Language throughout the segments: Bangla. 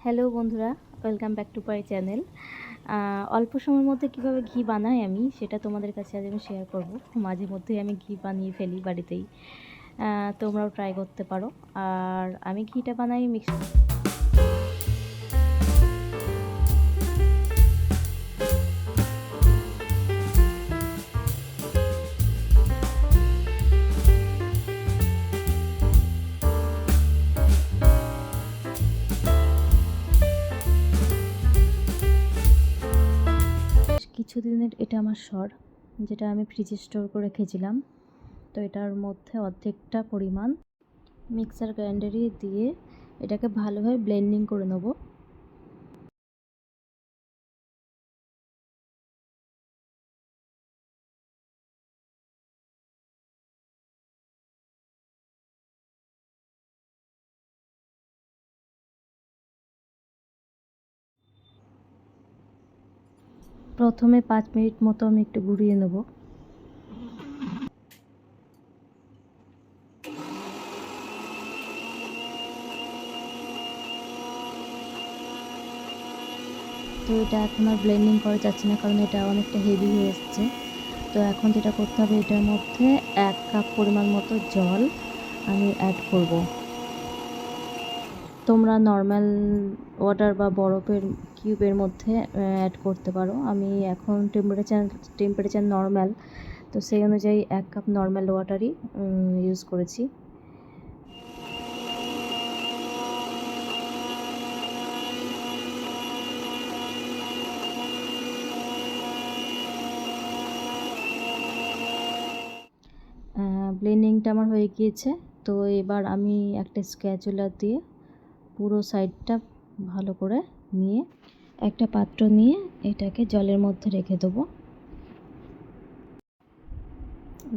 হ্যালো বন্ধুরা, welcome back to my channel. অল্প সময়ের মধ্যে কিভাবে ঘি বানাই আমি সেটা তোমাদের কাছে আজ আমি শেয়ার করব। মাঝে মধ্যেই আমি ঘি বানিয়ে ফেলি বাড়িতেই, তোমরাও ট্রাই করতে পারো। আর আমি ঘিটা বানাই কিছুদিনের এটা আমার যেটা আমি ফ্রিজে স্টোর করে রেখেছিলাম। তো এটার মধ্যে অর্ধেকটা পরিমাণ মিক্সার গ্রাইন্ডারে দিয়ে এটাকে ভালোভাবে ব্লেন্ডিং করে নেব। প্রথমে 5 মিনিট মতো আমি একটু ঘুরিয়ে নেব। তো এটা এখন আর ব্লেন্ডিং করা যাচ্ছে না, কারণ এটা অনেকটা হেভি হয়ে এসছে। তো এখন যেটা করতে হবে, এটার মধ্যে 1 কাপ পরিমাণ মতো জল আমি অ্যাড করব। তোমরা নর্মাল ওয়াটার বা বরফের কিউবের মধ্যে অ্যাড করতে পারো। আমি এখন টেম্পারেচার নর্মাল, তো সেই অনুযায়ী 1 কাপ নর্মাল ওয়াটারই ইউজ করেছি। ব্লেন্ডিংটা আমার হয়ে গিয়েছে। তো এবার আমি একটা স্প্যাচুলা দিয়ে পুরো সাইডটা ভালো করে নিয়ে একটা পাত্র নিয়ে এটাকে জলের মধ্যে রেখে দেবো।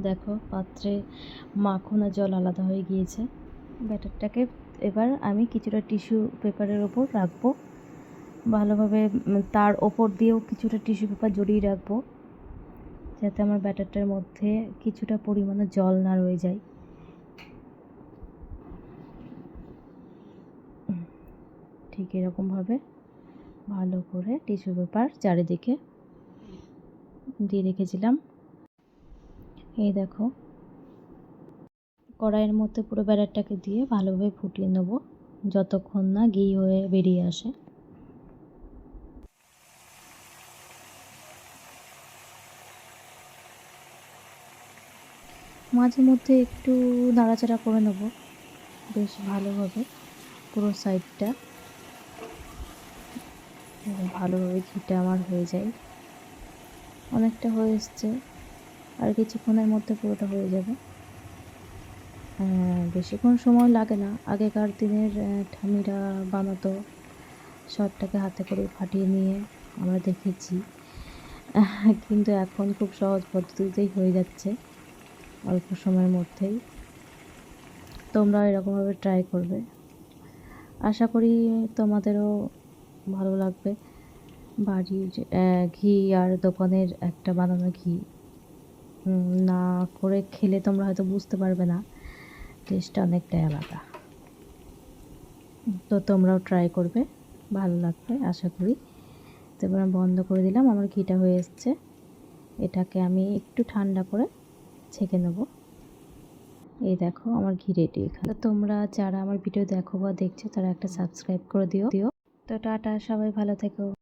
দেখো পাত্রে মাখন আর জল আলাদা হয়ে গিয়েছে। ব্যাটারটাকে এবার আমি কিছুটা টিস্যু পেপারের ওপর রাখবো, ভালোভাবে তার ওপর দিয়েও কিছুটা টিস্যু পেপার জড়িয়ে রাখবো, যাতে আমার ব্যাটারটার মধ্যে কিছুটা পরিমাণে জল না রয়ে যায়। ঠিক এরকমভাবে ভালো করে টিস্যু পেপার চারিদিকে দিয়ে রেখেছিলাম। এই দেখো, কড়াইয়ের মধ্যে পুরো ব্যাটারটাকে দিয়ে ভালোভাবে ফুটিয়ে নেব যতক্ষণ না ঘি হয়ে বেরিয়ে আসে। মাঝে মধ্যে একটু নাড়াচাড়া করে নেব বেশ ভালোভাবে পুরো সাইডটা, ভালোভাবে ঘিটা আমার হয়ে যায়। অনেকটা হয়ে এসছে, আর কিছুক্ষণের মধ্যে পুরোটা হয়ে যাবে। বেশিক্ষণ সময় লাগে না। আগেকার দিনের ঠাম্মিরা বানাতো, সবটাকে হাতে করে ফাটিয়ে নিয়ে আমরা দেখেছি। কিন্তু এখন খুব সহজ পদ্ধতিতেই হয়ে যাচ্ছে অল্প সময়ের মধ্যেই। তোমরা এরকমভাবে ট্রাই করবে, আশা করি তোমাদেরও ভালো লাগবে। বাড়ির ঘি আর দোকানের একটা বানানো ঘি না করে খেলে তোমরা হয়তো বুঝতে পারবে না, টেস্টটা অনেকটাই আলাদা। তো তোমরাও ট্রাই করবে, ভালো লাগবে আশা করি। তো এবার আমি বন্ধ করে দিলাম, আমার ঘিটা হয়ে এসছে। এটাকে আমি একটু ঠান্ডা করে ছেঁকে নেব। এই দেখো আমার ঘি রেডি। এখানে তোমরা যারা আমার ভিডিও দেখো বা দেখছো তারা একটা সাবস্ক্রাইব করে দিও। তো টাটা, সবাই ভালো থেকো।